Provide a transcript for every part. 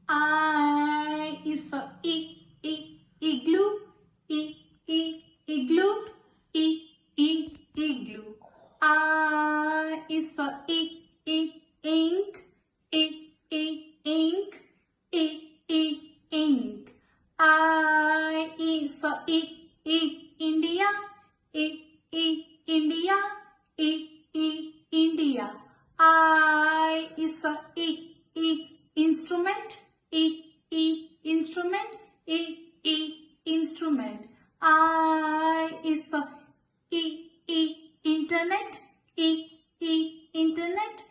I is for igloo. Igloo. Igloo. I is for ink. Ink. Ink. Ink. I is for India. India. India. I is for instrument. Instrument. Instrument. I is for internet. Internet.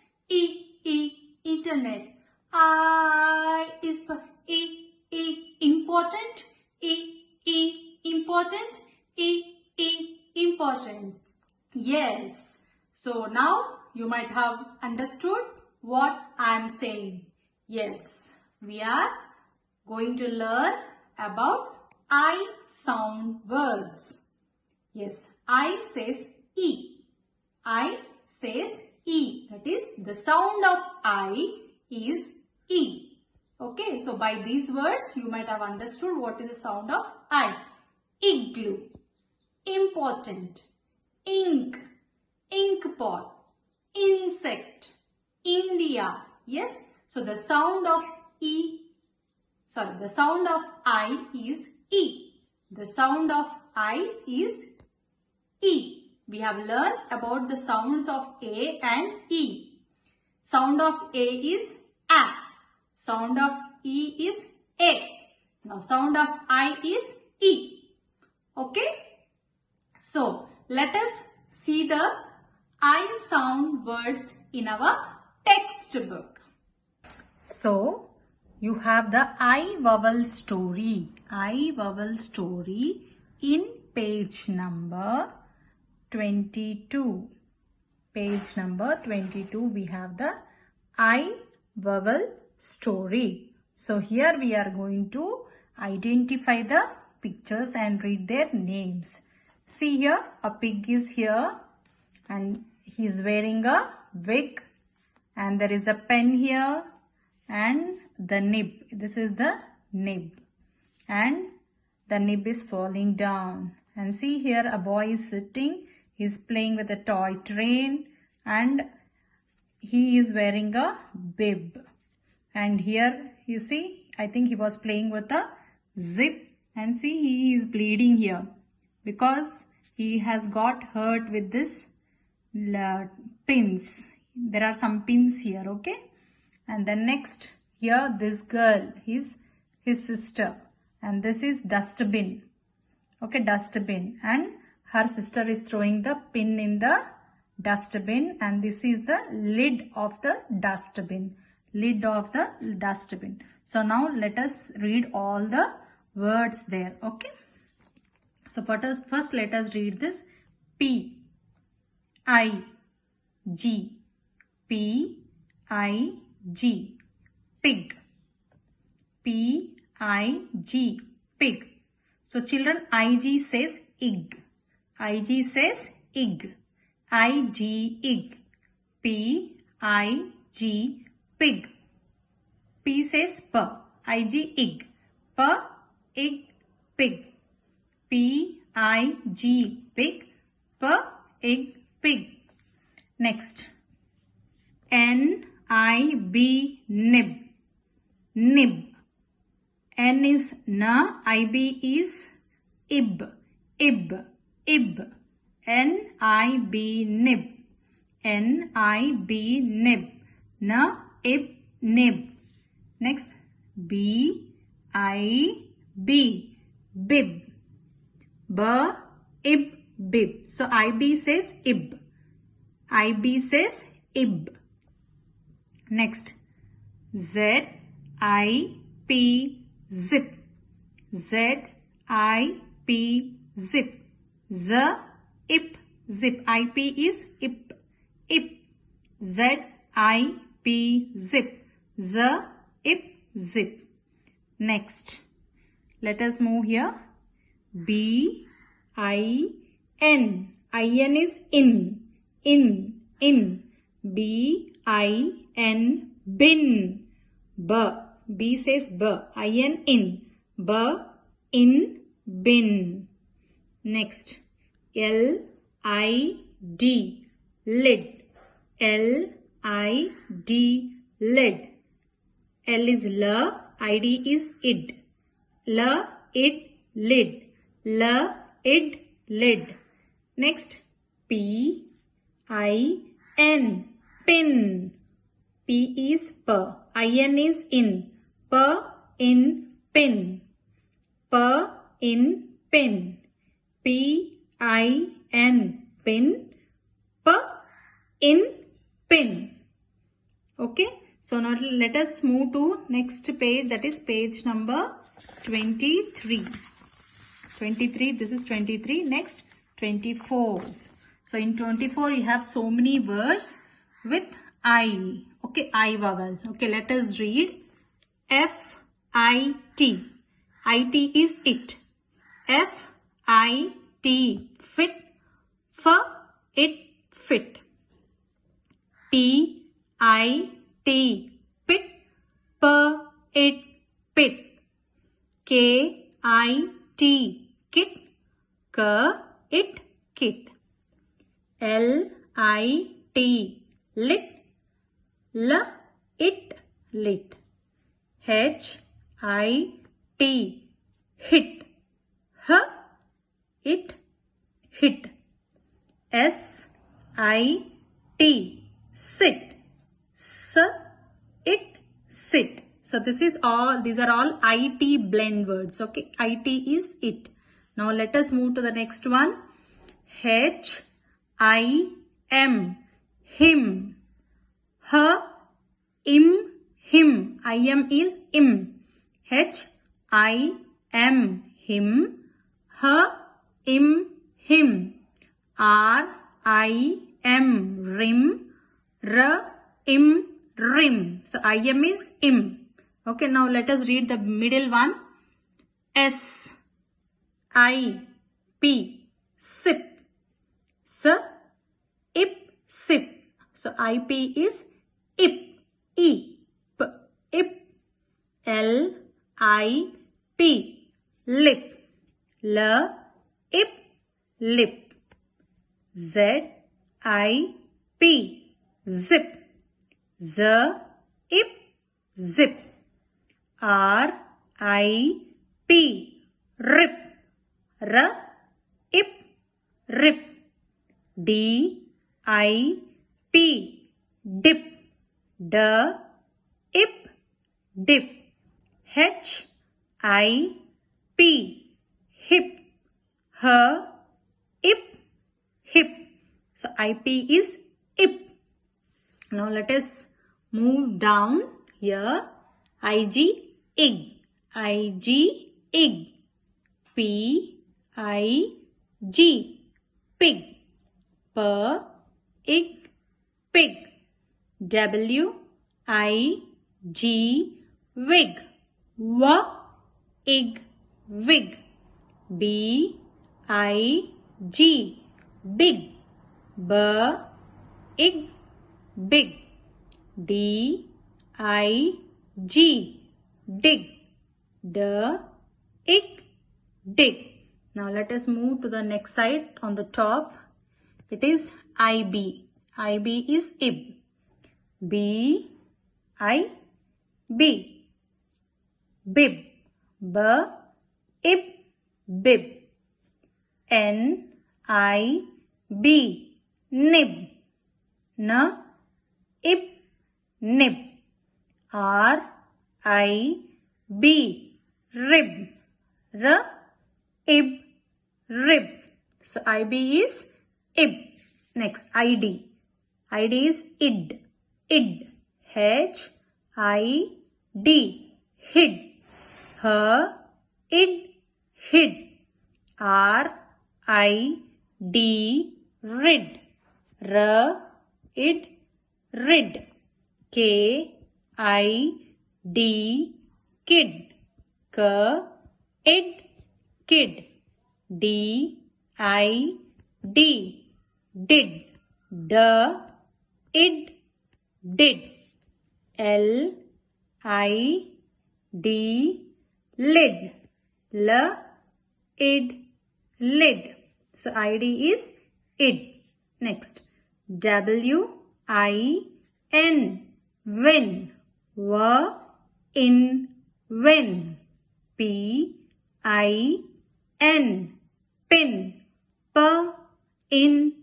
Internet. I is for important. Important. Important. Yes. So now you might have understood what I am saying. Yes. We are going to learn about I sound words. Yes. I says E. I says E. That is, the sound of I is E. Okay. So by these words, you might have understood what is the sound of I. Igloo. Important. Ink. Ink pot. Insect. India. Yes. So the sound of the sound of I is E. The sound of I is E. We have learned about the sounds of A and E. Sound of A is A. Sound of E is A. Now sound of I is E. Okay. So let us see the I sound words in our textbook. So you have the I vowel story. I vowel story in page number 22. Page number 22 we have the I vowel story. So here we are going to identify the pictures and read their names. See here, a pig is here and he is wearing a wig, and there is a pen here and the nib. This is the nib, and the nib is falling down. And see here, a boy is sitting. He is playing with a toy train and he is wearing a bib. And here you see, I think he was playing with a zip, and see, he is bleeding here because he has got hurt with this pins. There are some pins here, okay? And then next, here this girl is his sister, and this is dustbin. Okay, dustbin, and her sister is throwing the pin in the dustbin, and this is the lid of the dustbin. Lid of the dustbin. So now let us read all the words there. Okay. So first let us read this. P I G. P I G. Pig. P I G. Pig. So children, IG says ig. IG says ig. IG ig. P I G pig. P says p. IG ig. P ig pig. P I G pig. P ig pig. Next. N I B nib. Nib. N is na. I B is ib. Ib. Ib. N I B nib. N I B nib. Na ib nib. Next. B I B bib. B ib bib. So IB says ib. IB says ib. Next. Z I P zip. Z I P zip. Z ip zip. IP is ip. Ip. Z I P zip. Z ip zip. Next. Let us move here. B I N. IN is in. In. B I N bin. B. B says B. I-N in. B in bin. Next. L-I-D. Lid. L-I-D. Lid. L is L. I-D is id. L, id, lid. L, id, lid. Next. P-I-N. Pin. P is P. I-N is in. P in pin. P in pin. P-I-N. Pin. P in pin. Okay. So now let us move to next page, that is page number 23. 23, this is 23. Next, 24. So in 24 you have so many words with I. Okay, I vowel. Okay, let us read. F-I-T. I-T is it. F-I-T. Fit. F-it. Fit. P-I-T. Pit. P-it. Pit. K-I-T. Kit. K-it. Kit. L-I-T. Lit. L-it. Lit. H-I-T. Hit. H-it. Hit. S-I-T. Sit. S-it. Sit. So these are all IT blend words. Okay, IT is it. Now let us move to the next one. H-I-M. Him. H-im. Him. I-M is im. H-I-M. Him. H-im. Him. R-I-M. Rim. R-im. Rim. So I-M is im. Okay, now let us read the middle one. S-I-P. Sip. S-ip. Sip. So I-P is ip. E. P. Ip. L-I-P. Lip. L-ip. Lip. Z-I-P. Zip. Z-ip. Zip. R-I-P. Rip. R-ip. Rip. D-I-P. Dip. D-ip. Dip. H-I-P. Hip. H-ip. Hip. So I-P is ip. Now let us move down here. I-G. Ig. I-G. Ig. P-I-G. Pig. P-ig. Pig. W-I-G. Wig. W-ig. Wig. B-I-G. Big. B-ig. Big. D-I-G. Dig. D-ig. Dig. Now let us move to the next side on the top. It is I-B. I-B is ib. B-I-B. Bib. B-ib. Bib. N-I-B. Nib. N-ib. Nib. R-I-B. Rib. R-ib. Rib. So I-B is ib. Next, I-D. I-D is id. Id. H-I-D. Hid. H-id. Hid. R-I-D. Rid. R-id. Rid. K-I-D. Kid. K-id. Kid. D-I-D. Did. D-id. Did. L-I-D. D, lid. L, id, lid. So ID is id. Next, W, I, N, win. W, in, win. P, I, N, pin. P, in,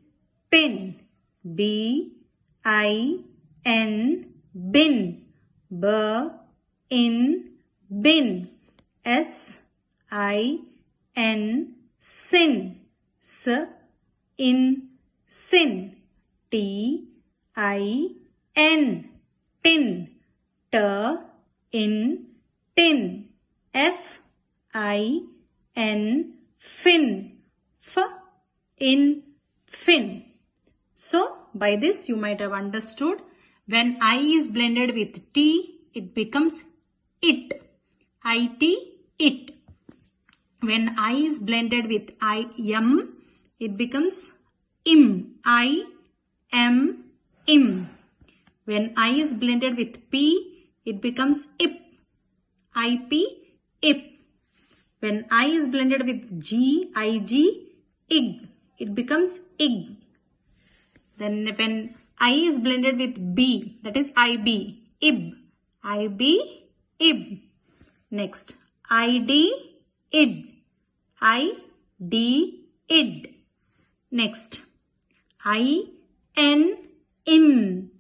pin. B, I, N, bin. B, in, bin. S, I, N, sin. S, in, sin. T, I, N, tin. T, in, tin. F, I, N, fin. F, in, fin. So, by this you might have understood, when I is blended with T, it becomes it. IT, it. When I is blended with IM, it becomes im. I, am, im. When I is blended with P, it becomes ip. IP, ip. When I is blended with G, IG, ig. It becomes ig. Then when I is blended with B, that is IB, ib. IB, ib. Next, ID, id. ID, id. Next, IN, in.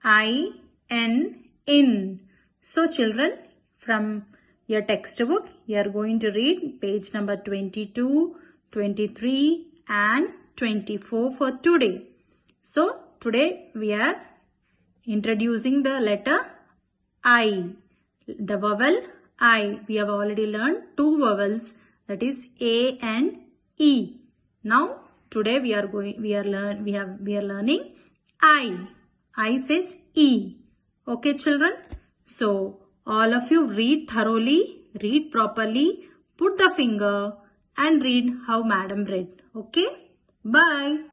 IN, in. So children, from your textbook, you are going to read page number 22, 23 and 24 for today. So today we are introducing the letter I, the vowel I. We have already learned two vowels, that is A and E. Now today we are learning I. I says E. Okay children. So all of you read thoroughly, read properly, put the finger and read how madam read. Okay. Bye.